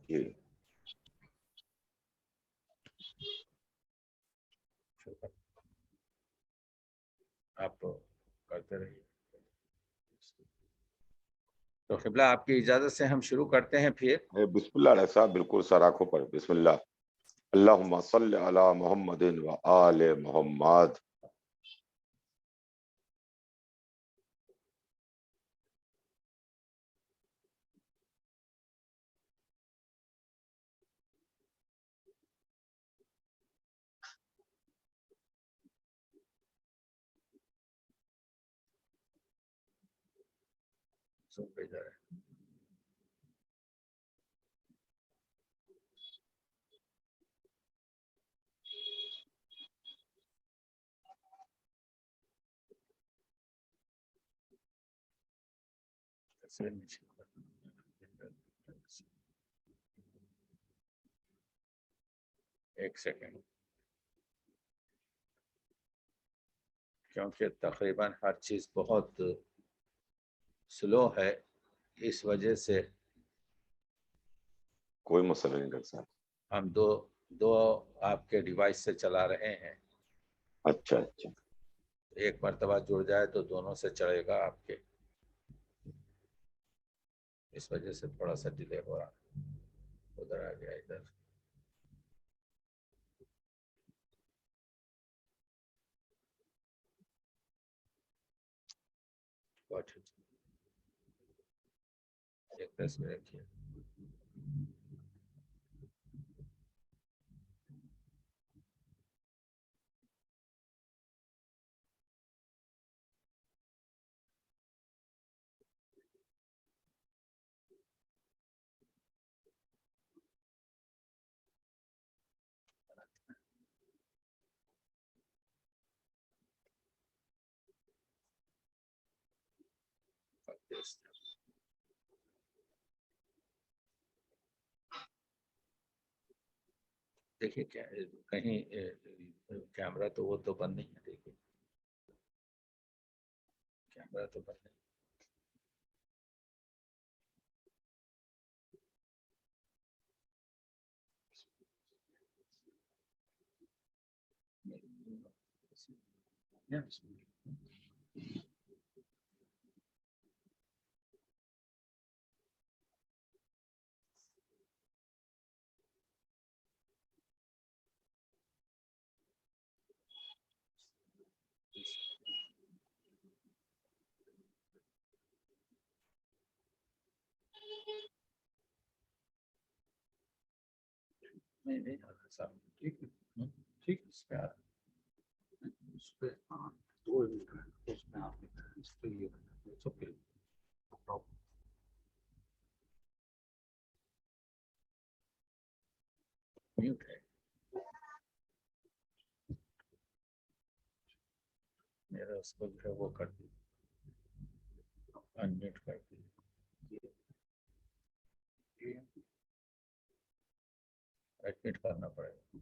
جی آپ کرتے رہیے. تو قبلہ آپ کی اجازت سے ہم شروع کرتے ہیں پھر. بسم اللہ علیہ صاحب، بالکل سر آنکھوں پر. بسم اللہ. اللہم صلی علی محمد و آل محمد. ایک سیکنڈ، کیونکہ تقریباً ہر چیز بہت سلو ہے، اس وجہ سے کوئی مسئلہ نہیں ڈاکٹر صاحب. ہم دو آپ کے ڈیوائس سے چلا رہے ہیں. اچھا اچھا. ایک مرتبہ جڑ جائے تو دونوں سے چڑھے گا آپ کے، اس وجہ سے تھوڑا سا ڈیلے ہو رہا. ادھر آ گیا ادھر. ایک 10 منٹ کیا. دیکھیے کیا کہیں کیمرہ تو وہ تو بند نہیں ہے. دیکھیے کیمرہ تو بند نہیں. نہیں صاحب ٹھیک ہے، ٹھیک ہے. اس پہ اس پہ دو اس میں آپ اس پہ یہ میوٹ ہے میرا. اس کو جو ہے وہ کر دی، انمیوٹ کر دی. ایڈمٹ کرنا پڑے گا.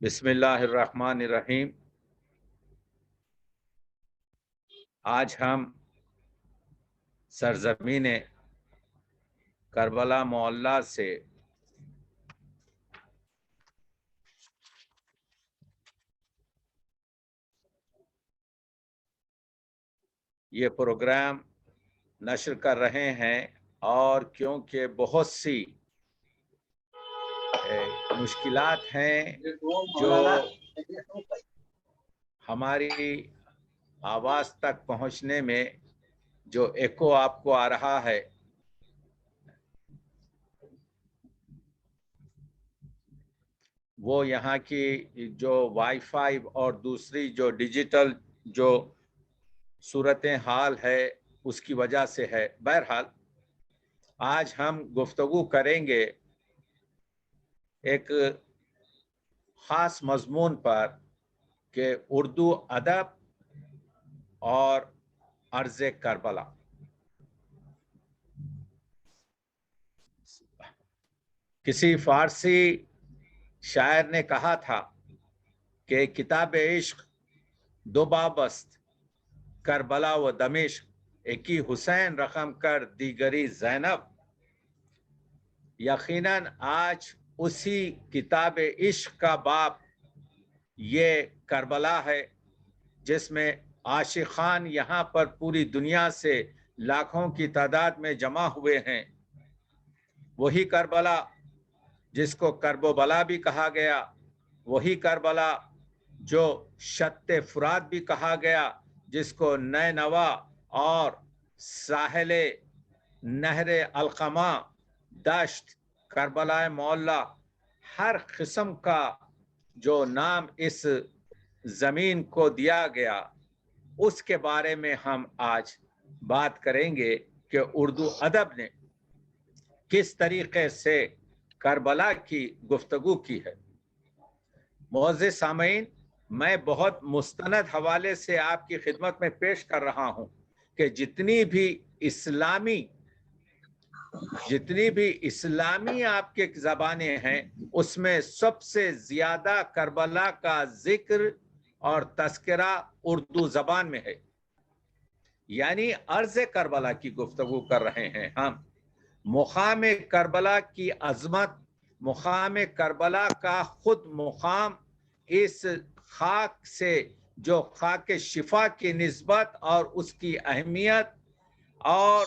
بسم اللہ الرحمن الرحیم. آج ہم سرزمین کربلا معلیٰ سے یہ پروگرام نشر کر رہے ہیں، اور کیونکہ بہت سی مشکلات ہیں جو ہماری آواز تک پہنچنے میں، جو ایکو آپ کو آ رہا ہے، وہ یہاں کی جو وائی فائی اور دوسری جو ڈیجیٹل جو صورتحال ہے اس کی وجہ سے ہے. بہرحال آج ہم گفتگو کریں گے ایک خاص مضمون پر کہ اردو ادب اور عرض کربلا. کسی فارسی شاعر نے کہا تھا کہ کتاب عشق دو باب است، کربلا و دمشق، ایکی حسین رقم کر دیگری زینب. یقیناً آج اسی کتاب عشق کا باب یہ کربلا ہے، جس میں عاشقان یہاں پر پوری دنیا سے لاکھوں کی تعداد میں جمع ہوئے ہیں. وہی کربلا جس کو کرب و بلا بھی کہا گیا، وہی کربلا جو شط فرات بھی کہا گیا، جس کو نینوا اور ساحل نہر القما، دشت، کربلا معلی، ہر قسم کا جو نام اس زمین کو دیا گیا، اس کے بارے میں ہم آج بات کریں گے کہ اردو ادب نے کس طریقے سے کربلا کی گفتگو کی ہے. معزز سامعین، میں بہت مستند حوالے سے آپ کی خدمت میں پیش کر رہا ہوں کہ جتنی بھی اسلامی آپ کے زبانیں ہیں، اس میں سب سے زیادہ کربلا کا ذکر اور تذکرہ اردو زبان میں ہے. یعنی عرض کربلا کی گفتگو کر رہے ہیں ہم. مقام کربلا کی عظمت، مقام کربلا کا خود مقام، اس خاک سے جو خاک شفا کی نسبت اور اس کی اہمیت، اور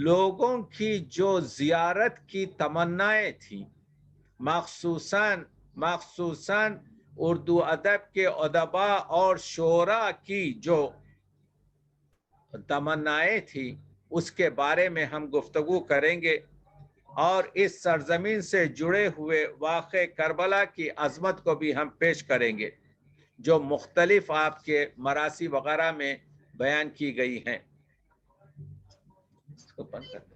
لوگوں کی جو زیارت کی تمنائیں تھیں، مخصوصاً اردو ادب کے ادباء اور شعراء کی جو تمنائیں تھیں، اس کے بارے میں ہم گفتگو کریں گے، اور اس سرزمین سے جڑے ہوئے واقع کربلا کی عظمت کو بھی ہم پیش کریں گے، جو مختلف آپ کے مراثی وغیرہ میں بیان کی گئی ہیں. اس کو بند کر دیں.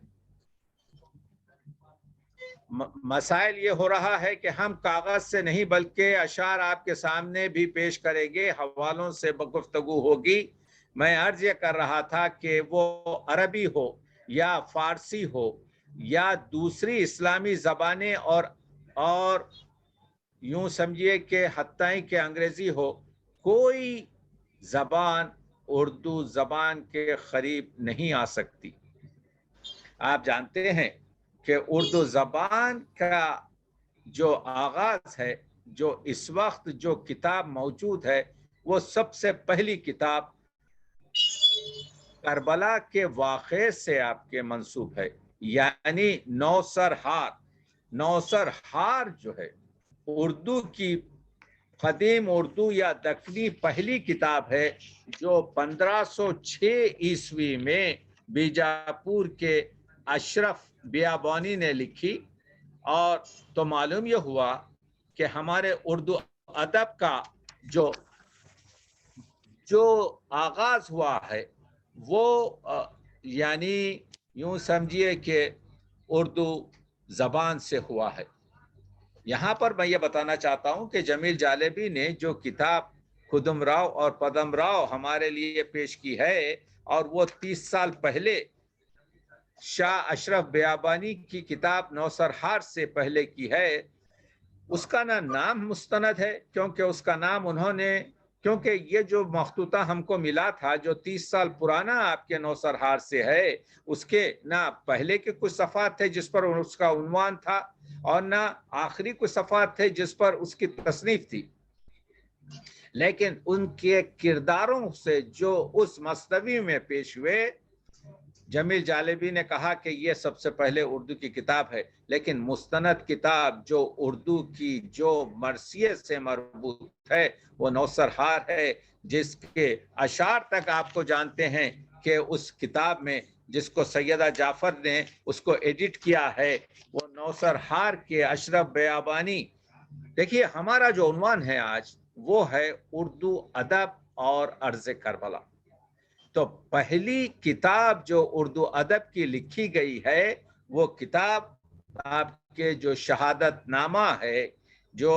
مسائل یہ ہو رہا ہے کہ ہم کاغذ سے نہیں بلکہ اشعار آپ کے سامنے بھی پیش کریں گے، حوالوں سے گفتگو ہوگی. میں عرض یہ کر رہا تھا کہ وہ عربی ہو یا فارسی ہو یا دوسری اسلامی زبانیں اور یوں سمجھیے کہ حتیٰ کہ انگریزی ہو، کوئی زبان اردو زبان کے قریب نہیں آ سکتی. آپ جانتے ہیں کہ اردو زبان کا جو آغاز ہے، جو اس وقت جو کتاب موجود ہے، وہ سب سے پہلی کتاب کربلا کے واقعے سے آپ کے منسوب ہے. یعنی نوسر ہار جو ہے، اردو کی قدیم اردو یا دکنی پہلی کتاب ہے، جو 1506 عیسوی میں بیجاپور کے اشرف بیابانی نے لکھی. اور تو معلوم یہ ہوا کہ ہمارے اردو ادب کا جو آغاز ہوا ہے، وہ یعنی یوں سمجھیے کہ اردو زبان سے ہوا ہے. یہاں پر میں یہ بتانا چاہتا ہوں کہ جمیل جالبی نے جو کتاب خدم راؤ اور پدم راؤ ہمارے لیے پیش کی ہے، اور وہ 30 سال پہلے شاہ اشرف بیابانی کی کتاب نوسرہار سے پہلے کی ہے، اس کا نام مستند ہے، کیونکہ اس کا نام کیونکہ یہ جو مخطوطہ ہم کو ملا تھا، جو 30 سال پرانا آپ کے نوسرہار سے ہے، اس کے نہ پہلے کے کچھ صفحات تھے جس پر اس کا عنوان تھا، اور نہ آخری کچھ صفحات تھے جس پر اس کی تصنیف تھی. لیکن ان کے کرداروں سے جو اس مصنوی میں پیش ہوئے، جمیل جالبی نے کہا کہ یہ سب سے پہلے اردو کی کتاب ہے. لیکن مستند کتاب جو اردو کی جو مرثیت سے مربوط ہے، وہ نوسرہار ہے، جس کے اشعار تک آپ کو جانتے ہیں کہ اس کتاب میں جس کو سیدہ جعفر نے اس کو ایڈٹ کیا ہے، وہ نوسرہار کے اشرف بیابانی. دیکھیے، ہمارا جو عنوان ہے آج، وہ ہے اردو ادب اور عرض کربلا. تو پہلی کتاب جو اردو ادب کی لکھی گئی ہے، وہ کتاب آپ کے جو شہادت نامہ ہے، جو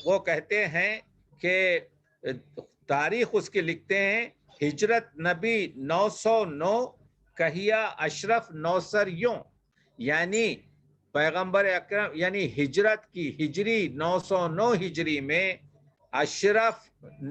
وہ کہتے ہیں کہ تاریخ اس کی لکھتے ہیں، ہجرت نبی 909 کہیا اشرف نوسریوں، یعنی پیغمبر اکرم، یعنی ہجرت کی ہجری 909 ہجری میں اشرف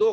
2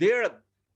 1.5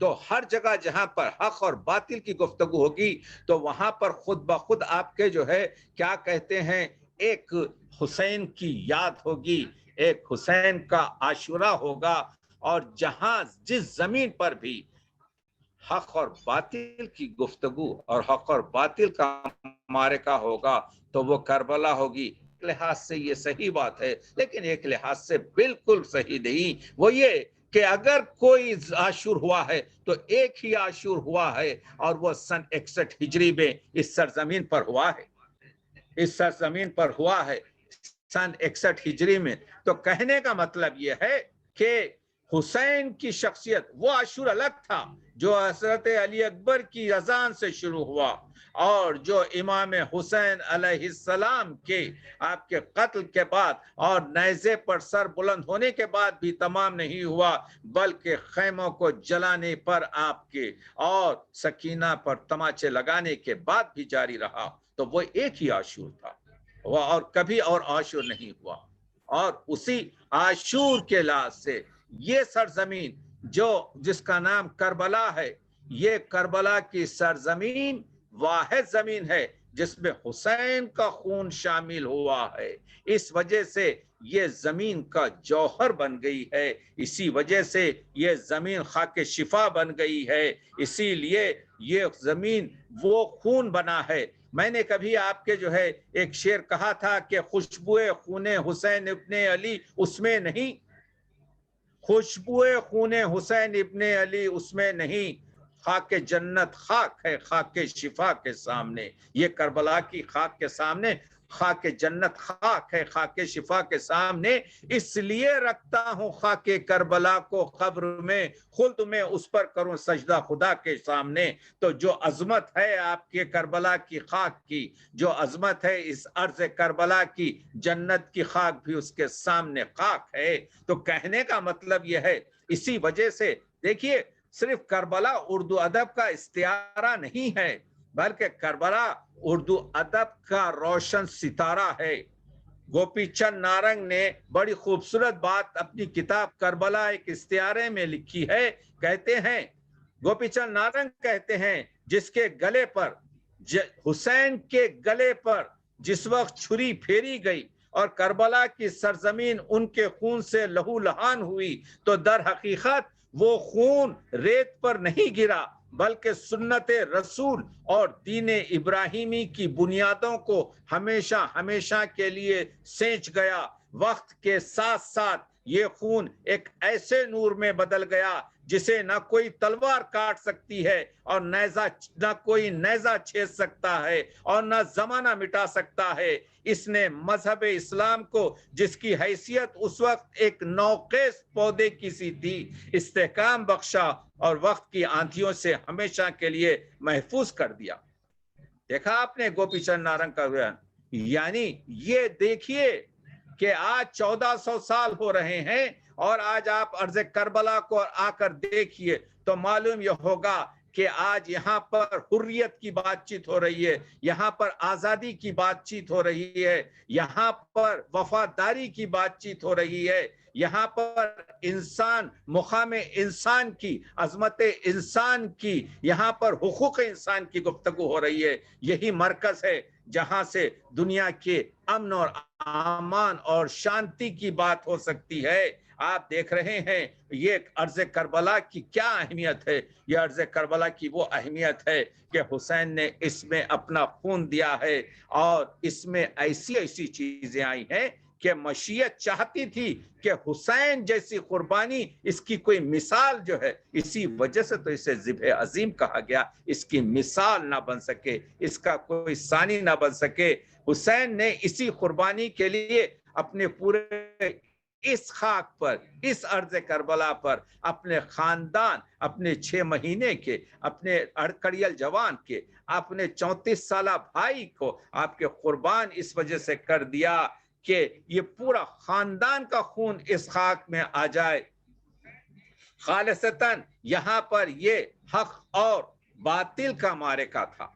تو ہر جگہ جہاں پر حق اور باطل کی گفتگو ہوگی تو وہاں پر خود بخود آپ کے جو ہے کیا کہتے ہیں ایک حسین کی یاد ہوگی، ایک حسین کا عاشورہ ہوگا، اور جہاں جس زمین پر بھی حق اور باطل کی گفتگو اور حق اور باطل کا معرکہ ہوگا تو وہ کربلا ہوگی۔ ایک لحاظ سے یہ صحیح بات ہے، لیکن ایک لحاظ سے بالکل صحیح نہیں، وہ یہ کہ اگر کوئی عاشور ہوا ہے تو ایک ہی عاشور ہوا ہے، اور وہ سن 61 ہجری میں اس سرزمین پر ہوا ہے، اس سرزمین پر ہوا ہے سن 61 ہجری میں۔ تو کہنے کا مطلب یہ ہے کہ حسین کی شخصیت، وہ عاشور الگ تھا جو حضرت علی اکبر کی اذان سے شروع ہوا، اور جو امام حسین علیہ السلام کے آپ کے قتل کے بعد اور نیزے پر سر بلند ہونے کے بعد بھی تمام نہیں ہوا، بلکہ خیموں کو جلانے پر آپ کے اور سکینہ پر تماچے لگانے کے بعد بھی جاری رہا۔ تو وہ ایک ہی عاشور تھا، وہ اور کبھی اور عاشور نہیں ہوا۔ اور اسی عاشور کے لحاظ سے یہ سرزمین جو جس کا نام کربلا ہے، یہ کربلا کی سرزمین واحد زمین ہے جس میں حسین کا خون شامل ہوا ہے۔ اس وجہ سے یہ زمین کا جوہر بن گئی ہے، اسی وجہ سے یہ زمین خاک شفا بن گئی ہے، اسی لیے یہ زمین وہ خون بنا ہے۔ میں نے کبھی آپ کے جو ہے ایک شعر کہا تھا کہ خوشبوئے خون حسین ابن علی اس میں نہیں، خوشبوئے خون حسین ابن علی اس میں نہیں، خاک جنت خاک ہے خاک شفا کے سامنے۔ یہ کربلا کی خاک کے سامنے خاک جنت خاک ہے خاک شفا کے سامنے، اس لیے رکھتا ہوں خاک کربلا کو قبر میں، خلد میں اس پر کروں سجدہ خدا کے سامنے۔ تو جو عظمت ہے آپ کے کربلا کی خاک کی، جو عظمت ہے اس ارض کربلا کی، جنت کی خاک بھی اس کے سامنے خاک ہے۔ تو کہنے کا مطلب یہ ہے، اسی وجہ سے دیکھیے صرف کربلا اردو ادب کا استعارہ نہیں ہے، بلکہ کربلا اردو ادب کا روشن ستارہ ہے۔ گوپی چند نارنگ نے بڑی خوبصورت بات اپنی کتاب کربلا ایک استعارے میں لکھی ہے، کہتے ہیں گوپی چند نارنگ کہتے ہیں جس کے گلے پر حسین کے گلے پر جس وقت چھری پھیری گئی اور کربلا کی سرزمین ان کے خون سے لہو لہان ہوئی، تو در حقیقت وہ خون ریت پر نہیں گرا بلکہ سنت رسول اور دین ابراہیمی کی بنیادوں کو ہمیشہ ہمیشہ کے لیے سینچ گیا۔ وقت کے ساتھ ساتھ یہ خون ایک ایسے نور میں بدل گیا جسے نہ کوئی تلوار کاٹ سکتی ہے اور نہ کوئی نیزہ چھید سکتا ہے اور نہ زمانہ مٹا سکتا ہے۔ اس نے مذہب اسلام کو جس کی حیثیت اس وقت ایک نوخیز پودے کی سی تھی، استحکام بخشا اور وقت کی آندھیوں سے ہمیشہ کے لیے محفوظ کر دیا۔ دیکھا آپ نے گوپی چند نارنگ کا بیان، یعنی یہ دیکھیے کہ آج 1400 سال ہو رہے ہیں، اور آج آپ ارض کربلا کو آ کر دیکھیے تو معلوم یہ ہوگا کہ آج یہاں پر حریت کی بات چیت ہو رہی ہے، یہاں پر آزادی کی بات چیت ہو رہی ہے، یہاں پر وفاداری کی بات چیت ہو رہی ہے، یہاں پر انسان مقام انسان کی، عظمت انسان کی، یہاں پر حقوق انسان کی گفتگو ہو رہی ہے۔ یہی مرکز ہے جہاں سے دنیا کے امن اور امان اور شانتی کی بات ہو سکتی ہے۔ آپ دیکھ رہے ہیں یہ ارض کربلا کی کیا اہمیت ہے، یہ ارض کربلا کی وہ اہمیت ہے کہ حسین نے اس میں اپنا خون دیا ہے، اور اس میں ایسی ایسی چیزیں آئی ہیں کہ مشیت چاہتی تھی کہ حسین جیسی قربانی اس کی کوئی مثال جو ہے، اسی وجہ سے تو اسے ذبح عظیم کہا گیا، اس کی مثال نہ بن سکے، اس کا کوئی ثانی نہ بن سکے۔ حسین نے اسی قربانی کے لیے اپنے پورے اس خاک پر، اس ارض کربلا پر اپنے خاندان، اپنے 6 مہینے کے، اپنے اڑکڑیل جوان کے، اپنے 34 سالہ بھائی کو آپ کے قربان اس وجہ سے کر دیا کہ یہ پورا خاندان کا خون اس خاک میں آ جائے۔ خالصتاً یہاں پر یہ حق اور باطل کا معرکہ تھا۔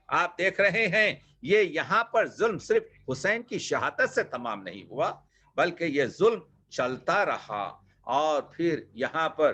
آپ دیکھ رہے ہیں یہ یہاں پر ظلم صرف حسین کی شہادت سے تمام نہیں ہوا، بلکہ یہ ظلم چلتا رہا، اور پھر یہاں پر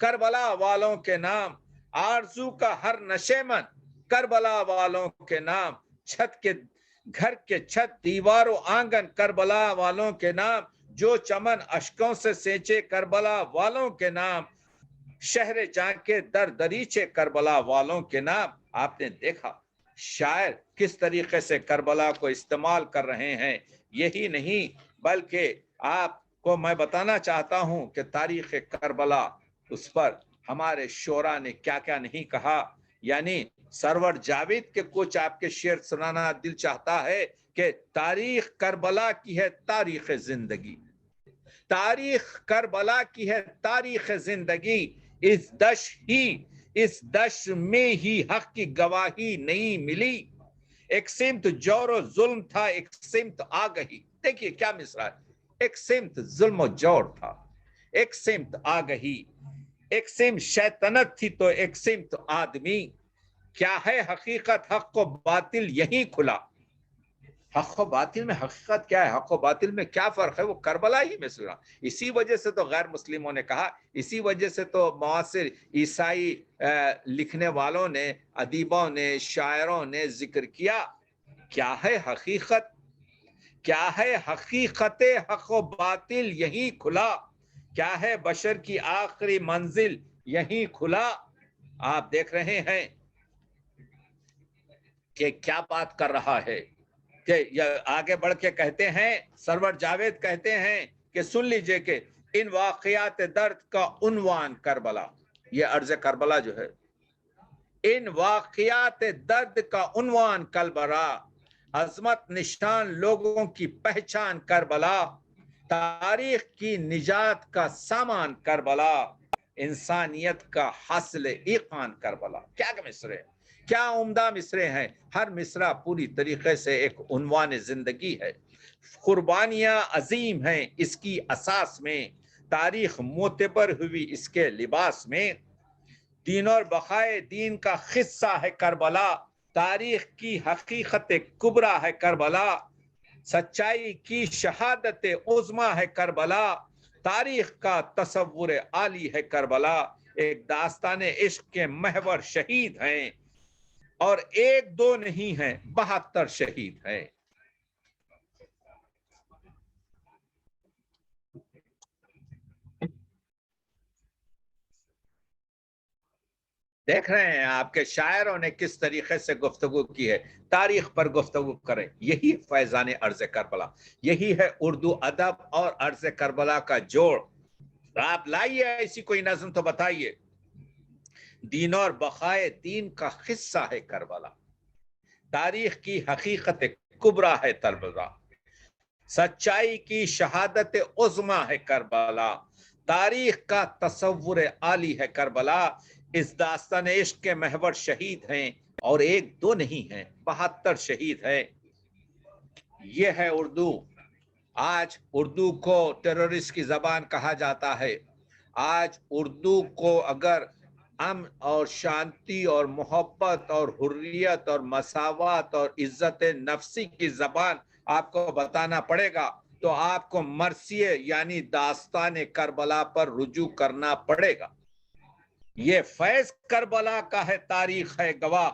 کربلا والوں کے نام، آرزو کا ہر نشیمن کربلا والوں کے نام، چھت کے گھر کے چھت دیوار و آنگن کربلا والوں کے نام، جو چمن اشکوں سے سینچے کربلا والوں کے نام، شہر جاں کے در دریچے کربلا والوں کے نام۔ آپ نے دیکھا شاعر کس طریقے سے کربلا کو استعمال کر رہے ہیں۔ یہی نہیں بلکہ آپ کو میں بتانا چاہتا ہوں کہ تاریخ کربلا، اس پر ہمارے شعراء نے کیا کیا نہیں کہا۔ یعنی سرور جاوید کے کچھ آپ کے شعر سنانا دل چاہتا ہے کہ تاریخ کربلا کی ہے تاریخ زندگی، تاریخ کربلا کی ہے تاریخ زندگی، اس دشت میں ہی حق کی گواہی نہیں ملی، ایک سمت جور و ظلم تھا ایک سمت آگہی۔ دیکھیے کیا مصرع ہے، ایک سمت ظلم و جور تھا، ایک سمت آگہی، ایک سمت شیطنت تھی تو ایک سمت آدمی۔ کیا ہے حقیقت حق و باطل یہیں کھلا۔ حق و باطل میں حقیقت کیا ہے، حق و باطل میں کیا فرق ہے، وہ کربلا ہی میں سنا۔ اسی وجہ سے تو غیر مسلموں نے کہا، اسی وجہ سے تو معاصر عیسائی لکھنے والوں نے، ادیبوں نے، شاعروں نے ذکر کیا۔ کیا ہے حقیقت، کیا ہے حقیقت حق و باطل یہیں کھلا، کیا ہے بشر کی آخری منزل یہیں کھلا۔ آپ دیکھ رہے ہیں کہ کیا بات کر رہا ہے، کہ آگے بڑھ کے کہتے ہیں، سرور جاوید کہتے ہیں کہ سن لیجئے کہ ان واقعات درد کا عنوان کربلا، یہ عرض کربلا جو ہے، ان واقعات درد کا عنوان کربلا، عظمت نشان لوگوں کی پہچان کربلا، تاریخ کی نجات کا سامان کربلا، انسانیت کا حاصل ایقان کربلا۔ کیا مصرے، کیا عمدہ مصرے ہیں۔ ہر مصرع پوری طریقے سے ایک عنوان زندگی ہے، قربانیاں عظیم ہیں اس کی اساس میں، تاریخ معتبر ہوئی اس کے لباس میں، دین اور بقائے دین کا قصہ ہے کربلا، تاریخ کی حقیقت کبریٰ ہے کربلا، سچائی کی شہادت عظمیٰ ہے کربلا، تاریخ کا تصور عالی ہے کربلا، ایک داستان عشق کے محور شہید ہیں، اور ایک دو نہیں ہیں 72 شہید ہیں۔ دیکھ رہے ہیں آپ کے شاعروں نے کس طریقے سے گفتگو کی ہے، تاریخ پر گفتگو کریں۔ یہی فیضان عرض کربلا، یہی ہے اردو ادب اور عرض کربلا کا جوڑ۔ آپ لائیے ایسی کوئی نظم تو بتائیے۔ دین اور بقائے دین کا قصہ ہے کربلا، تاریخ کی حقیقت کبریٰ ہے کربلا، سچائی کی شہادت عظمیٰ ہے کربلا، تاریخ کا تصور عالی ہے کربلا، اس داستان عشق کے محور شہید ہیں، اور ایک دو نہیں ہیں 72 شہید ہیں۔ یہ ہے اردو۔ آج اردو کو ٹیررسٹ کی زبان کہا جاتا ہے۔ آج اردو کو اگر امن اور شانتی اور محبت اور حریت اور مساوات اور عزت نفسی کی زبان آپ کو بتانا پڑے گا تو آپ کو مرثیے یعنی داستان کربلا پر رجوع کرنا پڑے گا۔ یہ فیض کربلا کا ہے، تاریخ ہے گواہ،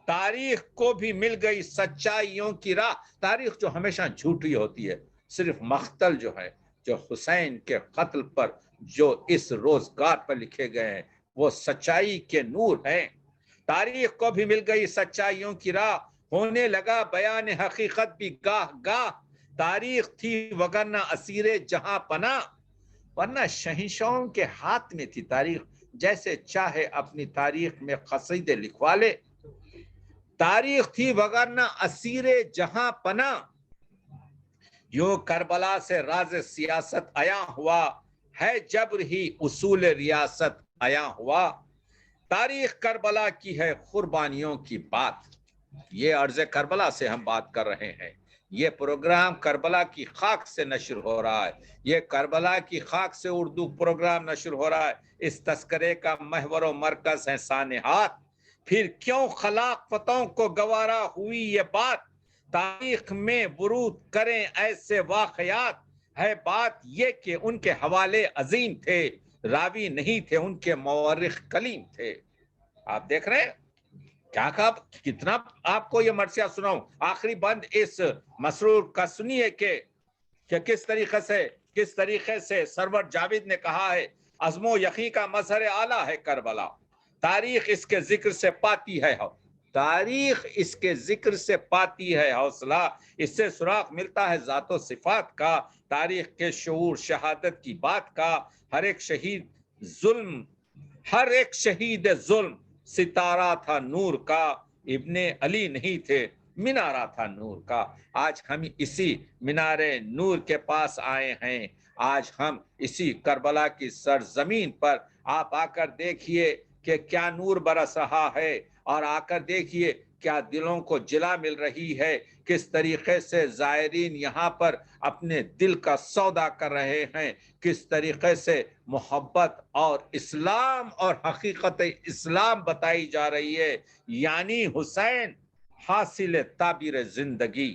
تاریخ کو بھی مل گئی سچائیوں کی راہ۔ تاریخ جو ہمیشہ جھوٹی ہوتی ہے، صرف مقتل جو ہے، جو حسین کے قتل پر جو اس روزگار پر لکھے گئے ہیں وہ سچائی کے نور ہیں۔ تاریخ کو بھی مل گئی سچائیوں کی راہ، ہونے لگا بیان حقیقت بھی گاہ گاہ، تاریخ تھی وگرنہ اسیر جہاں پناہ، ورنہ شہنشاہوں کے ہاتھ میں تھی تاریخ، جیسے چاہے اپنی تاریخ میں قصیدے لکھوا لے۔ تاریخ تھی وگرنہ اسیر جہاں پناہ، یوں کربلا سے راز سیاست عیاں ہوا، ہے جبر ہی اصول ریاست عیاں ہوا۔ تاریخ کربلا کی ہے قربانیوں کی بات۔ یہ عرض کربلا سے ہم بات کر رہے ہیں۔ یہ پروگرام کربلا کی خاک سے نشر ہو رہا ہے، یہ کربلا کی خاک سے اردو پروگرام نشر ہو رہا ہے۔ اس تذکرے کا محور و مرکز ہے سانحات، پھر کیوں خلافتوں کو گوارا ہوئی یہ بات، تاریخ میں ورود کریں ایسے واقعات، ہے بات یہ کہ ان کے حوالے عظیم تھے، راوی نہیں تھے، ان کے مورخ کلیم تھے۔ آپ دیکھ رہے ہیں کیا کہا، کتنا آپ کو یہ مرثیہ سناؤں۔ آخری بند اس مسرور کا سنیے کہ کس طریقے سے سرور جاوید نے کہا ہے، عزم و یقین کا مظہر اعلیٰ ہے کربلا، تاریخ اس کے ذکر سے پاتی ہے، تاریخ اس کے ذکر سے پاتی ہے حوصلہ، اس سے سراغ ملتا ہے ذات و صفات کا، تاریخ کے شعور شہادت کی بات کا، ہر ایک شہید ظلم ستارہ تھا نور کا، ابن علی نہیں تھے مینارہ تھا نور کا۔ آج ہم اسی مینار نور کے پاس آئے ہیں، آج ہم اسی کربلا کی سرزمین پر، آپ آ کر دیکھیے کہ کیا نور برس رہا ہے، اور آ کر دیکھیے کیا دلوں کو جلا مل رہی ہے، کس طریقے سے زائرین یہاں پر اپنے دل کا سودا کر رہے ہیں، کس طریقے سے محبت اور اسلام اور حقیقت اسلام بتائی جا رہی ہے، یعنی حسین حاصل تعبیر زندگی،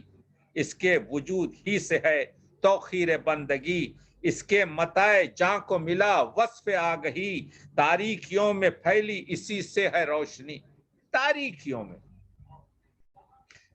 اس کے وجود ہی سے ہے توخیر بندگی، اس کے متاع جاں کو ملا وصف آگہی، تاریکیوں میں پھیلی اسی سے ہے روشنی۔ تاریکیوں میں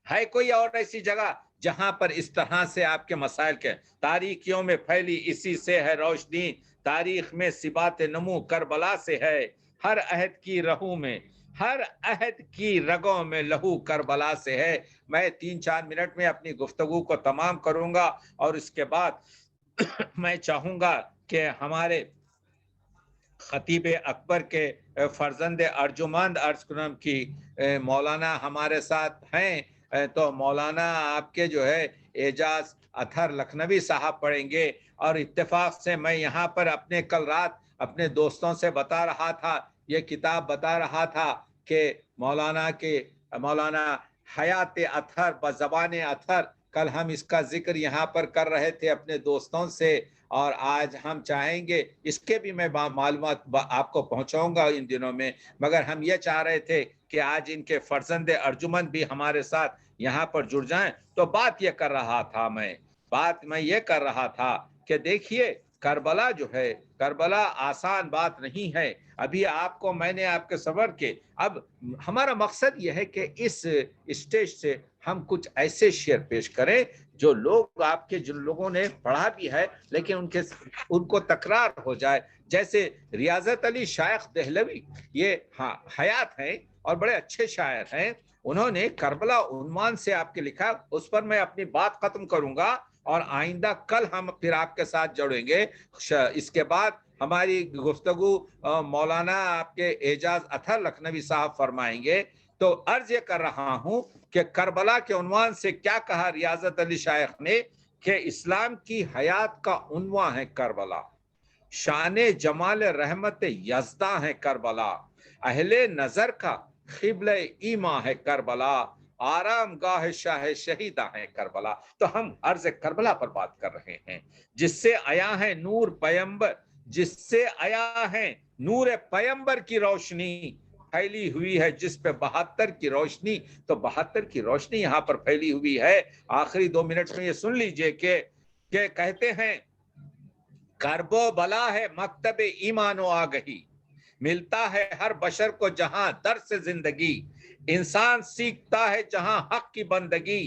ہے کوئی اور ایسی جگہ جہاں پر اس طرح سے آپ کے مسائل کے، تاریکیوں میں پھیلی اسی سے ہے روشنی، تاریخ میں ثبات نمو کربلا سے ہے، ہر عہد کی رہوں میں، ہر عہد کی رگوں میں لہو کربلا سے ہے۔ میں 3-4 منٹ میں اپنی گفتگو کو تمام کروں گا، اور اس کے بعد میں چاہوں گا کہ ہمارے خطیب اکبر کے فرزند ارجمند عرض کرم کی مولانا ہمارے ساتھ ہیں، تو مولانا آپ کے جو ہے اعجاز اطہر لکھنوی صاحب پڑھیں گے، اور اتفاق سے میں یہاں پر اپنے کل رات اپنے دوستوں سے بتا رہا تھا، یہ کتاب بتا رہا تھا کہ مولانا حیات اطہر بزبان اطہر، کل ہم اس کا ذکر یہاں پر کر رہے تھے اپنے دوستوں سے، اور آج ہم چاہیں گے اس کے بھی میں معلومات آپ کو پہنچاؤں گا ان دنوں میں، مگر ہم یہ چاہ رہے تھے کہ آج ان کے فرزند ارجمند بھی ہمارے ساتھ یہاں پر جڑ جائیں۔ تو بات یہ کر رہا تھا کہ دیکھیے کربلا جو ہے، کربلا آسان بات نہیں ہے۔ ابھی آپ کو میں نے آپ کے صبر کے، اب ہمارا مقصد یہ ہے کہ اس اسٹیج سے ہم کچھ ایسے شعر پیش کریں جو لوگ آپ کے، جن لوگوں نے پڑھا بھی ہے لیکن ان کو تکرار ہو جائے، جیسے ریاضت علی شیخ دہلوی، یہ حیات ہیں اور بڑے اچھے شاعر ہیں، انہوں نے کربلا عنوان سے آپ کے لکھا، اس پر میں اپنی بات ختم کروں گا، اور آئندہ کل ہم پھر آپ کے ساتھ جڑیں گے۔ اس کے بعد ہماری گفتگو مولانا آپ کے اعجاز اطہر لکھنوی صاحب فرمائیں گے۔ تو عرض یہ کر رہا ہوں کہ کربلا کے عنوان سے کیا کہا ریاضت علی شیخ نے، کہ اسلام کی حیات کا عنوان ہے کربلا، شان جمال رحمت یزداں ہے کربلا، اہل نظر کا قبلہ ایمان ہے کربلا، آرام گاہ شاہ شہیداں ہے کربلا۔ تو ہم عرض کربلا پر بات کر رہے ہیں، جس سے آیا ہے نور پیمبر، جس سے آیا ہے نور پیمبر کی روشنی پھیلی ہوئی ہے، جس پہ 72 کی روشنی، تو 72 کی روشنی یہاں پر پھیلی ہوئی ہے۔ آخری 2 منٹ میں یہ سن لیجئے کہ کہتے ہیں کرب و بلا ہے مکتب ایمان و آگہی، ملتا ہے ہر بشر کو جہاں درس زندگی، انسان سیکھتا ہے جہاں حق کی بندگی،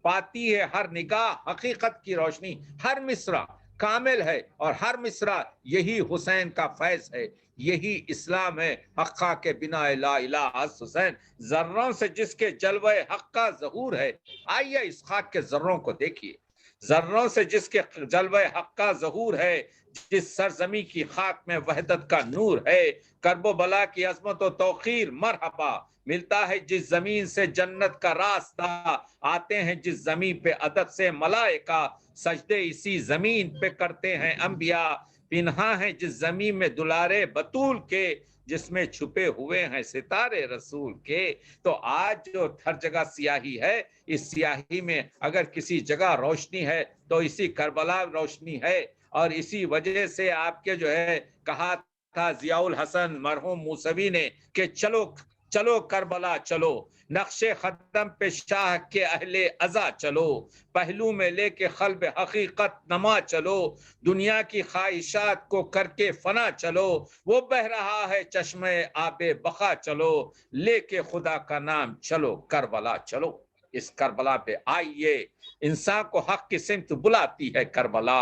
پاتی ہے ہر نگاہ حقیقت کی روشنی۔ ہر مصرع کامل ہے، اور ہر مصرع یہی حسین کا فیض ہے، یہی اسلام ہے، حقہ کے بنا لا الہ الا حسین، ذروں سے جس کے جلوہ حق کا ظہور ہے۔ آئیے اس خاک کے ذروں کو دیکھیے، ذروں سے جس کے جلوہ حق کا ظہور ہے، جس سرزمی کی خاک میں وحدت کا نور ہے، کرب و بلا کی عظمت و توقیر مرحبا، ملتا ہے جس زمین سے جنت کا راستہ، آتے ہیں جس زمین پہ عدد سے ملائکہ، سجدے اسی زمین پہ کرتے ہیں انبیاء، پنہا ہے جس زمین میں دلارے بطول کے، جس میں چھپے ہوئے ہیں ستارے رسول کے۔ تو آج جو ہر جگہ سیاہی ہے، اس سیاہی میں اگر کسی جگہ روشنی ہے تو اسی کربلا روشنی ہے، اور اسی وجہ سے آپ کے جو ہے کہا تھا ضیاء الحسن مرحوم موسوی نے کہ چلو چلو کربلا چلو، نقش قدم پہ شاہ کے اہل ازا چلو، پہلو میں لے کے قلب حقیقت نما چلو، دنیا کی خواہشات کو کر کے فنا چلو، وہ بہ رہا ہے چشمہ آب بقا چلو، لے کے خدا کا نام چلو کربلا چلو۔ اس کربلا پہ آئیے، انسان کو حق کی سمت بلاتی ہے کربلا،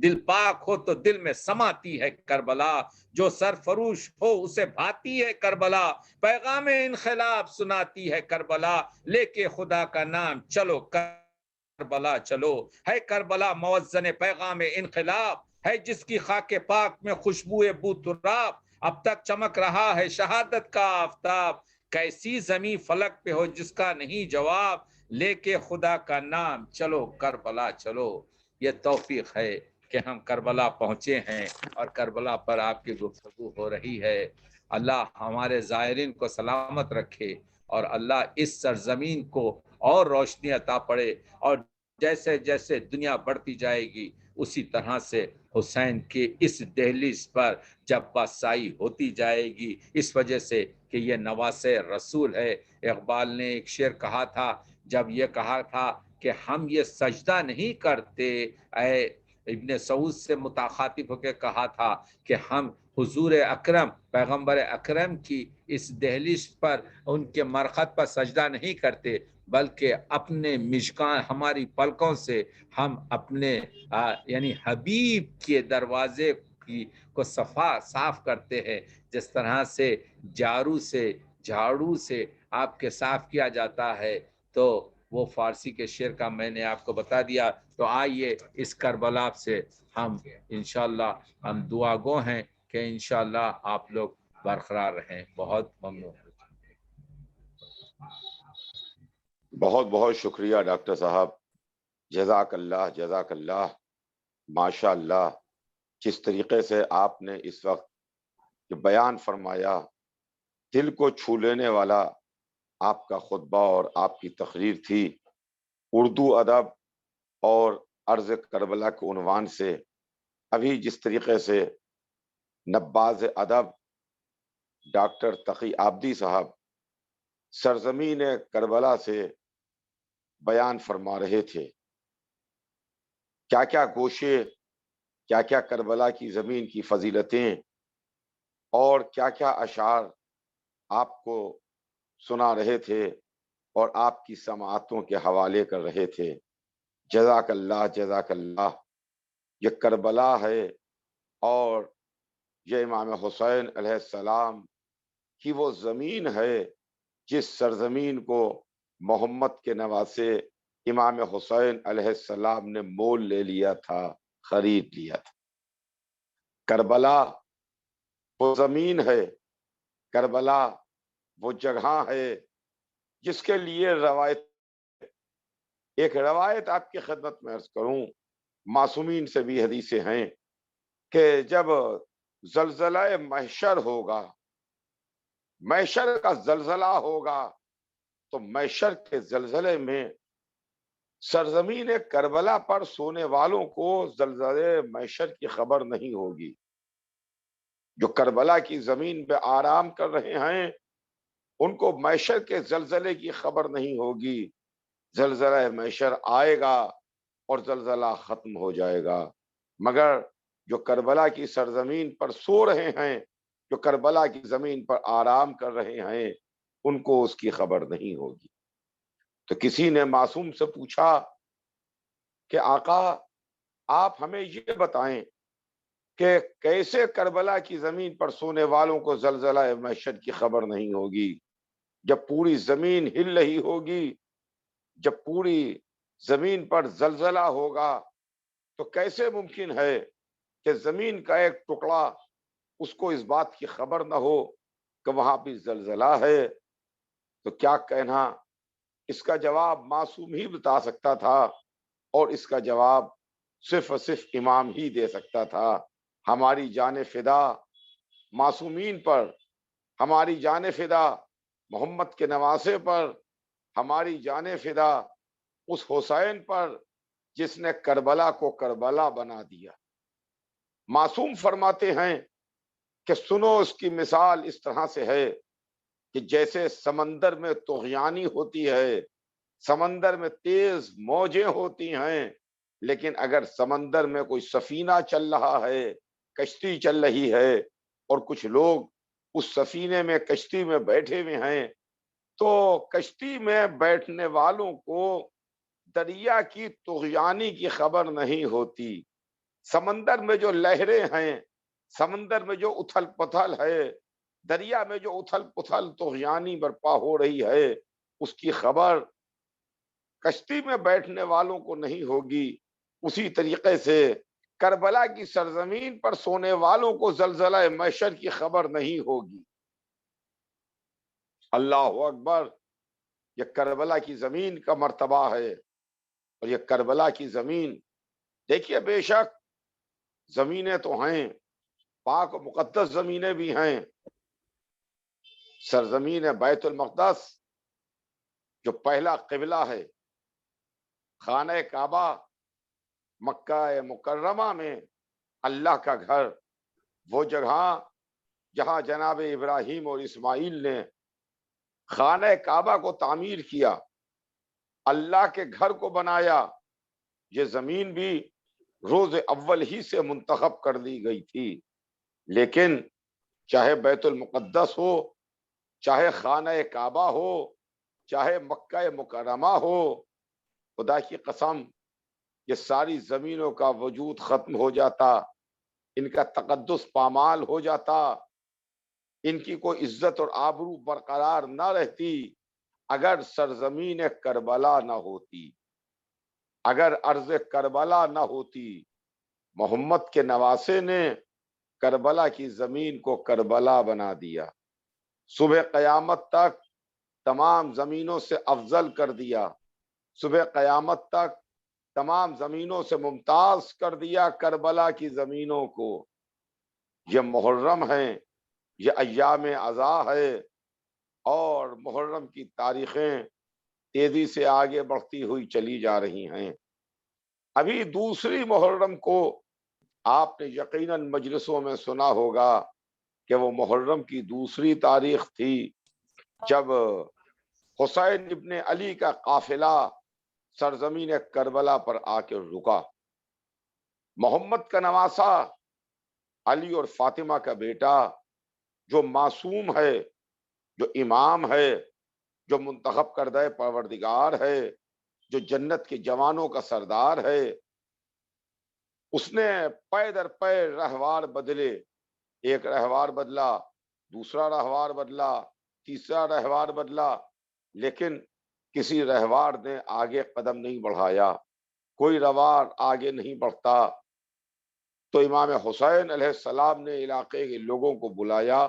دل پاک ہو تو دل میں سماتی ہے کربلا، جو سرفروش ہو اسے بھاتی ہے کربلا، پیغام انقلاب سناتی ہے کربلا، لے کے خدا کا نام چلو کربلا چلو۔ ہے کربلا موزن پیغام انقلاب، ہے جس کی خاک پاک میں خوشبو بو تراب، اب تک چمک رہا ہے شہادت کا آفتاب، کیسی زمین فلک پہ ہو جس کا نہیں جواب، لے کے خدا کا نام چلو کربلا چلو۔ یہ توفیق ہے کہ ہم کربلا پہنچے ہیں اور کربلا پر آپ کی گفتگو ہو رہی ہے۔ اللہ ہمارے زائرین کو سلامت رکھے اور اللہ اس سرزمین کو اور روشنی عطا پڑے، اور جیسے جیسے دنیا بڑھتی جائے گی اسی طرح سے حسین کے اس دہلیز پر جب بادشاہی ہوتی جائے گی، اس وجہ سے کہ یہ نواسے رسول ہے۔ اقبال نے ایک شعر کہا تھا، جب یہ کہا تھا کہ ہم یہ سجدہ نہیں کرتے، اے ابن سعود سے متخاطب ہو کے کہا تھا کہ ہم حضور اکرم پیغمبر اکرم کی اس دہلیز پر ان کے مرقد پر سجدہ نہیں کرتے، بلکہ اپنے مشکان ہماری پلکوں سے ہم اپنے یعنی حبیب کے دروازے کو صاف کرتے ہیں، جس طرح سے جھاڑو سے آپ کے صاف کیا جاتا ہے۔ تو وہ فارسی کے شعر کا میں نے آپ کو بتا دیا۔ تو آئیے اس کربلا سے ہم انشاءاللہ ہم دعا گو ہیں کہ انشاءاللہ آپ لوگ برقرار رہیں۔ بہت ممنون۔ بہت بہت شکریہ ڈاکٹر صاحب، جزاک اللہ جزاک اللہ، ماشاء اللہ۔ جس طریقے سے آپ نے اس وقت بیان فرمایا، دل کو چھو لینے والا آپ کا خطبہ اور آپ کی تقریر تھی۔ اردو ادب اور عرض کربلا کے عنوان سے ابھی جس طریقے سے نباز ادب ڈاکٹر تقی عابدی صاحب سرزمین کربلا سے بیان فرما رہے تھے، کیا کیا گوشے، کیا کیا کربلا کی زمین کی فضیلتیں اور کیا کیا اشعار آپ کو سنا رہے تھے اور آپ کی سماعتوں کے حوالے کر رہے تھے۔ جزاک اللہ جزاک اللہ۔ یہ کربلا ہے اور یہ امام حسین علیہ السلام کی وہ زمین ہے جس سرزمین کو محمد کے نواسے امام حسین علیہ السلام نے مول لے لیا تھا، خرید لیا تھا۔ کربلا وہ زمین ہے، کربلا وہ جگہ ہے جس کے لیے ایک روایت آپ کی خدمت میں عرض کروں، معصومین سے بھی حدیثیں ہیں کہ جب زلزلہ محشر ہوگا، محشر کا زلزلہ ہوگا، تو محشر کے زلزلے میں سرزمین کربلا پر سونے والوں کو زلزلے محشر کی خبر نہیں ہوگی۔ جو کربلا کی زمین پہ آرام کر رہے ہیں ان کو محشر کے زلزلے کی خبر نہیں ہوگی۔ زلزلہ محشر آئے گا اور زلزلہ ختم ہو جائے گا، مگر جو کربلا کی سرزمین پر سو رہے ہیں، جو کربلا کی زمین پر آرام کر رہے ہیں، ان کو اس کی خبر نہیں ہوگی۔ تو کسی نے معصوم سے پوچھا کہ آقا آپ ہمیں یہ بتائیں کہ کیسے کربلا کی زمین پر سونے والوں کو زلزلہ محشر کی خبر نہیں ہوگی؟ جب پوری زمین ہل رہی ہوگی، جب پوری زمین پر زلزلہ ہوگا، تو کیسے ممکن ہے کہ زمین کا ایک ٹکڑا اس کو اس بات کی خبر نہ ہو کہ وہاں بھی زلزلہ ہے؟ تو کیا کہنا، اس کا جواب معصوم ہی بتا سکتا تھا، اور اس کا جواب صرف اور صرف امام ہی دے سکتا تھا۔ ہماری جان فدا معصومین پر، ہماری جان فدا محمد کے نواسے پر، ہماری جان فدا اس حسین پر جس نے کربلا کو کربلا بنا دیا۔ معصوم فرماتے ہیں کہ سنو اس کی مثال اس طرح سے ہے کہ جیسے سمندر میں طغیانی ہوتی ہے، سمندر میں تیز موجیں ہوتی ہیں، لیکن اگر سمندر میں کوئی سفینہ چل رہا ہے، کشتی چل رہی ہے، اور کچھ لوگ اس سفینے میں کشتی میں بیٹھے ہوئے ہیں، تو کشتی میں بیٹھنے والوں کو دریا کی طغیانی کی خبر نہیں ہوتی۔ سمندر میں جو لہریں ہیں، سمندر میں جو اتھل پتھل ہے، دریا میں جو اتھل پتھل طغیانی برپا ہو رہی ہے، اس کی خبر کشتی میں بیٹھنے والوں کو نہیں ہوگی۔ اسی طریقے سے کربلا کی سرزمین پر سونے والوں کو زلزلہ محشر کی خبر نہیں ہوگی۔ اللہ اکبر! یہ کربلا کی زمین کا مرتبہ ہے، اور یہ کربلا کی زمین، دیکھیے بے شک زمینیں تو ہیں، پاک و مقدس زمینیں بھی ہیں۔ سرزمین بیت المقدس جو پہلا قبلہ ہے، خانہ کعبہ مکہ مکرمہ میں اللہ کا گھر، وہ جگہ جہاں جناب ابراہیم اور اسماعیل نے خانہ کعبہ کو تعمیر کیا، اللہ کے گھر کو بنایا، یہ زمین بھی روز اول ہی سے منتخب کر دی گئی تھی۔ لیکن چاہے بیت المقدس ہو، چاہے خانہ کعبہ ہو، چاہے مکہ مکرمہ ہو، خدا کی قسم یہ ساری زمینوں کا وجود ختم ہو جاتا، ان کا تقدس پامال ہو جاتا، ان کی کوئی عزت اور آبرو برقرار نہ رہتی اگر سرزمین کربلا نہ ہوتی، اگر ارض کربلا نہ ہوتی۔ محمد کے نواسے نے کربلا کی زمین کو کربلا بنا دیا، صبح قیامت تک تمام زمینوں سے افضل کر دیا، صبح قیامت تک تمام زمینوں سے ممتاز کر دیا کربلا کی زمینوں کو۔ یہ محرم ہے، یہ ایام عزا ہے، اور محرم کی تاریخیں تیزی سے آگے بڑھتی ہوئی چلی جا رہی ہیں۔ ابھی دوسری محرم کو آپ نے یقیناً مجلسوں میں سنا ہوگا کہ وہ محرم کی دوسری تاریخ تھی جب حسین ابن علی کا قافلہ سرزمین کربلا پر آ کے رکا۔ محمد کا نواسا علی اور فاطمہ کا بیٹا جو معصوم ہے، جو امام ہے، جو منتخب کردہ پروردگار ہے، جو جنت کے جوانوں کا سردار ہے، اس نے پے در پے رہوار بدلے، ایک رہوار بدلا، دوسرا رہوار بدلا، تیسرا رہوار بدلا، لیکن کسی رہوار نے آگے قدم نہیں بڑھایا، کوئی روار آگے نہیں بڑھتا۔ تو امام حسین علیہ السلام نے علاقے کے لوگوں کو بلایا،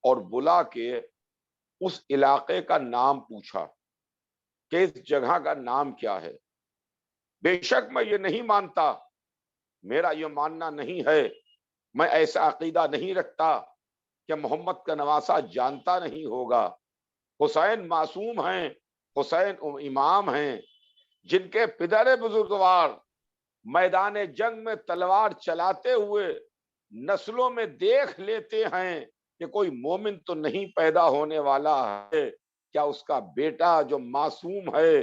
اور بلا کے اس علاقے کا نام پوچھا کہ اس جگہ کا نام کیا ہے۔ بے شک میں یہ نہیں مانتا، میرا یہ ماننا نہیں ہے، میں ایسا عقیدہ نہیں رکھتا کہ محمد کا نواسا جانتا نہیں ہوگا۔ حسین معصوم ہیں، حسین امام ہیں، جن کے پدر بزرگوار میدان جنگ میں تلوار چلاتے ہوئے نسلوں میں دیکھ لیتے ہیں کہ کوئی مومن تو نہیں پیدا ہونے والا ہے، کیا اس کا بیٹا جو معصوم ہے،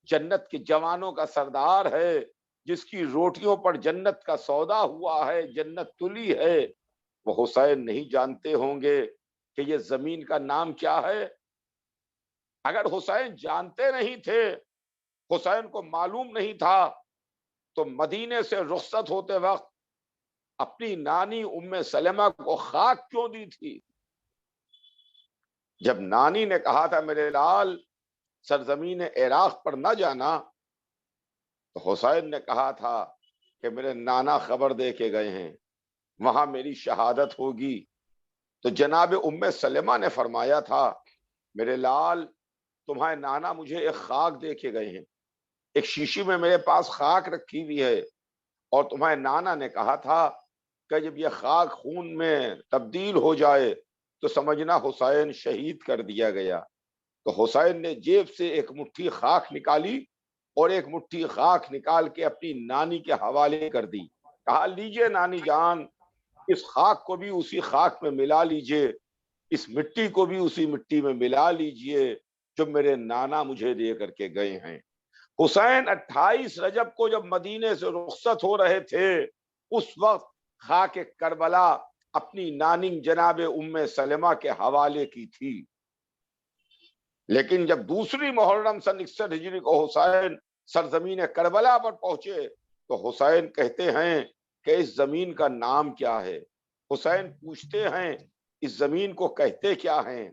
جنت کے جوانوں کا سردار ہے، جس کی روٹیوں پر جنت کا سودا ہوا ہے، جنت تلی ہے، وہ حسین نہیں جانتے ہوں گے کہ یہ زمین کا نام کیا ہے؟ اگر حسین جانتے نہیں تھے، حسین کو معلوم نہیں تھا، تو مدینے سے رخصت ہوتے وقت اپنی نانی ام سلمہ کو خاک کیوں دی تھی؟ جب نانی نے کہا تھا میرے لال سرزمین عراق پر نہ جانا، تو حسین نے کہا تھا کہ میرے نانا خبر دے کے گئے ہیں، وہاں میری شہادت ہوگی۔ تو جناب ام سلمہ نے فرمایا تھا میرے لال تمہارے نانا مجھے ایک خاک دے کے گئے ہیں، ایک شیشی میں میرے پاس خاک رکھی ہوئی ہے، اور تمہارے نانا نے کہا تھا کہ جب یہ خاک خون میں تبدیل ہو جائے تو سمجھنا حسین شہید کر دیا گیا۔ تو حسین نے جیب سے ایک مٹھی خاک نکالی، اور ایک مٹھی خاک نکال کے اپنی نانی کے حوالے کر دی، کہا لیجئے نانی جان، اس خاک کو بھی اسی خاک میں ملا لیجئے، اس مٹی کو بھی اسی مٹی میں ملا لیجئے جو میرے نانا مجھے دے کر کے گئے ہیں۔ حسین 28 رجب کو جب مدینے سے رخصت ہو رہے تھے، اس وقت خاک کربلا اپنی نانی جناب ام سلمہ کے حوالے کی تھی، لیکن جب دوسری محرم سن 61 ہجری کو حسین سرزمین کربلا پر پہنچے تو حسین کہتے ہیں کہ اس زمین کا نام کیا ہے؟ حسین پوچھتے ہیں اس زمین کو کہتے کیا ہیں؟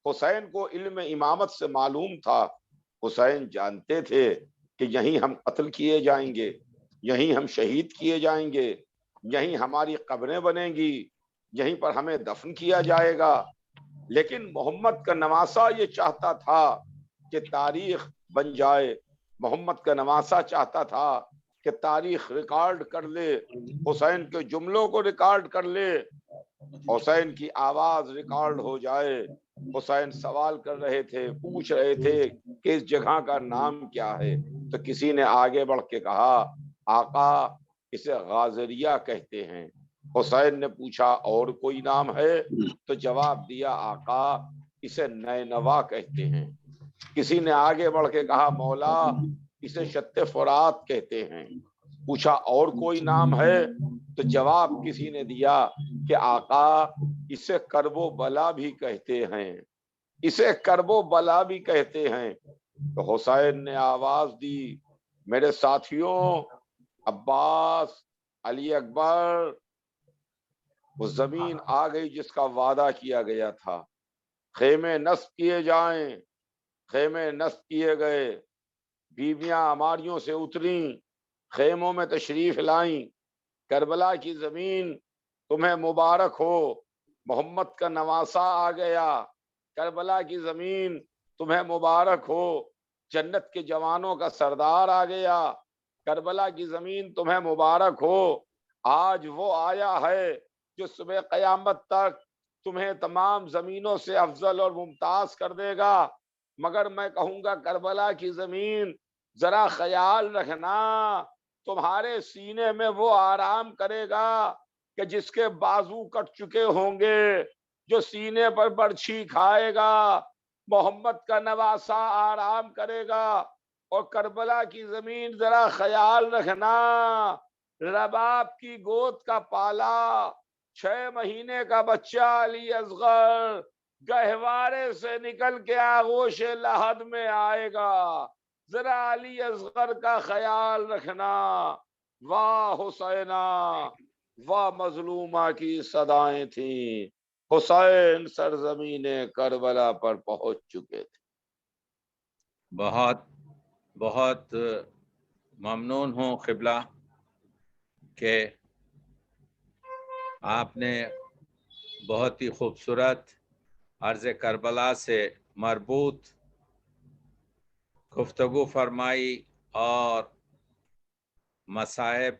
حسین کو علم امامت سے معلوم تھا، حسین جانتے تھے کہ یہیں ہم قتل کیے جائیں گے، یہیں ہم شہید کیے جائیں گے، یہیں ہماری قبریں بنیں گی، یہیں پر ہمیں دفن کیا جائے گا۔ لیکن محمد کا نواسہ یہ چاہتا تھا کہ تاریخ بن جائے، محمد کا نواسہ چاہتا تھا کہ تاریخ ریکارڈ کر لے، حسین کے جملوں کو ریکارڈ کر لے، حسین کی آواز ریکارڈ ہو جائے۔ حسین سوال کر رہے تھے، پوچھ رہے تھے کہ اس جگہ کا نام کیا ہے، تو کسی نے آگے بڑھ کے کہا آقا اسے غازریہ کہتے ہیں۔ حسین نے پوچھا اور کوئی نام ہے؟ تو جواب دیا آقا اسے نینوا کہتے ہیں۔ کسی نے آگے بڑھ کے کہا مولا اسے شت فرات کہتے ہیں۔ پوچھا اور کوئی نام ہے؟ تو جواب کسی نے دیا کہ آقا اسے کرب و بلا بھی کہتے ہیں، اسے کرب و بلا بھی کہتے ہیں۔ تو حسین نے آواز دی میرے ساتھیوں، عباس، علی اکبر، وہ زمین آ گئی جس کا وعدہ کیا گیا تھا، خیمے نصب کیے جائیں۔ خیمے نصب کیے گئے، بیویاں ہماریوں سے اتریں، خیموں میں تشریف لائیں۔ کربلا کی زمین تمہیں مبارک ہو، محمد کا نواسہ آ گیا۔ کربلا کی زمین تمہیں مبارک ہو، جنت کے جوانوں کا سردار آ گیا۔ کربلا کی زمین تمہیں مبارک ہو، آج وہ آیا ہے جو صبح قیامت تک تمہیں تمام زمینوں سے افضل اور ممتاز کر دے گا۔ مگر میں کہوں گا کربلا کی زمین ذرا خیال رکھنا، تمہارے سینے میں وہ آرام کرے گا کہ جس کے بازو کٹ چکے ہوں گے، جو سینے پر برچھی کھائے گا، محمد کا نواسہ آرام کرے گا۔ اور کربلا کی زمین ذرا خیال رکھنا، رباب کی گود کا پالا 6 مہینے کا بچہ علی اصغر گہوارے سے نکل کے آغوش لحد میں آئے گا، ذرا علی اصغر کا خیال رکھنا۔ واہ حسینہ، واہ مظلومہ کی صدائیں تھیں، حسین سرزمین کربلا پر پہنچ چکے تھے۔ بہت بہت ممنون ہوں قبلہ کہ آپ نے بہت ہی خوبصورت عرض کربلا سے مربوط گفتگو فرمائی، اور مصائب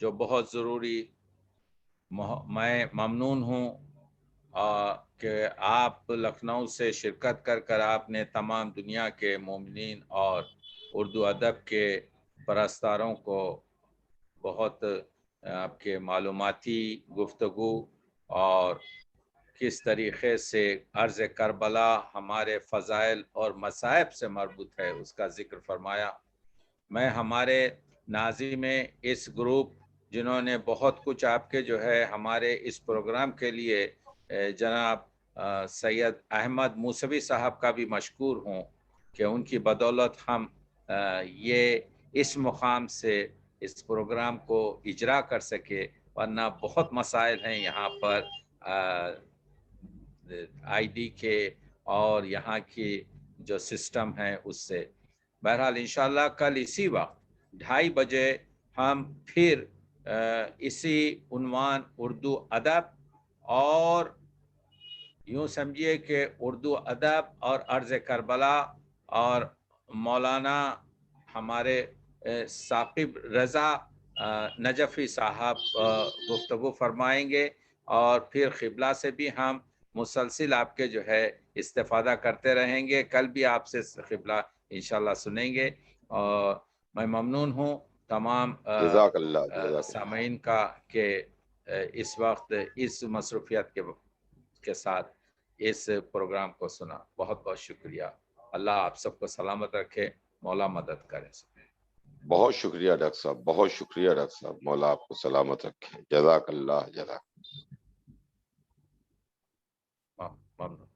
جو بہت ضروری، میں ممنون ہوں کہ آپ لکھنؤ سے شرکت کر کر آپ نے تمام دنیا کے مومنین اور اردو ادب کے پرستاروں کو بہت آپ کے معلوماتی گفتگو اور کس طریقے سے عرض کربلا ہمارے فضائل اور مصائب سے مربوط ہے اس کا ذکر فرمایا۔ میں ہمارے ناظرین میں اس گروپ جنہوں نے بہت کچھ آپ کے جو ہے ہمارے اس پروگرام کے لیے جناب سید احمد موسوی صاحب کا بھی مشکور ہوں کہ ان کی بدولت ہم یہ اس مقام سے اس پروگرام کو اجرا کر سکے، ورنہ بہت مسائل ہیں یہاں پر آئی ڈی کے اور یہاں کی جو سسٹم ہے اس سے۔ بہرحال انشاءاللہ کل اسی وقت 2:30 بجے ہم پھر اسی عنوان اردو ادب، اور یوں سمجھیے کہ اردو ادب اور عرض کربلا، اور مولانا ہمارے ثاقب رضا نجفی صاحب گفتگو فرمائیں گے، اور پھر قبلہ سے بھی ہم مسلسل آپ کے جو ہے استفادہ کرتے رہیں گے۔ کل بھی آپ سے قبلہ انشاءاللہ سنیں گے، اور میں ممنون ہوں تمام جزاک اللہ سامعین کا کہ اس وقت اس مصروفیت کے ساتھ اس پروگرام کو سنا. بہت بہت شکریہ. اللہ آپ سب کو سلامت رکھے. مولا مدد کرے. بہت شکریہ ڈاکٹر صاحب, بہت شکریہ ڈاکٹر صاحب. مولا آپ کو سلامت رکھے. جزاک اللہ. ممنون.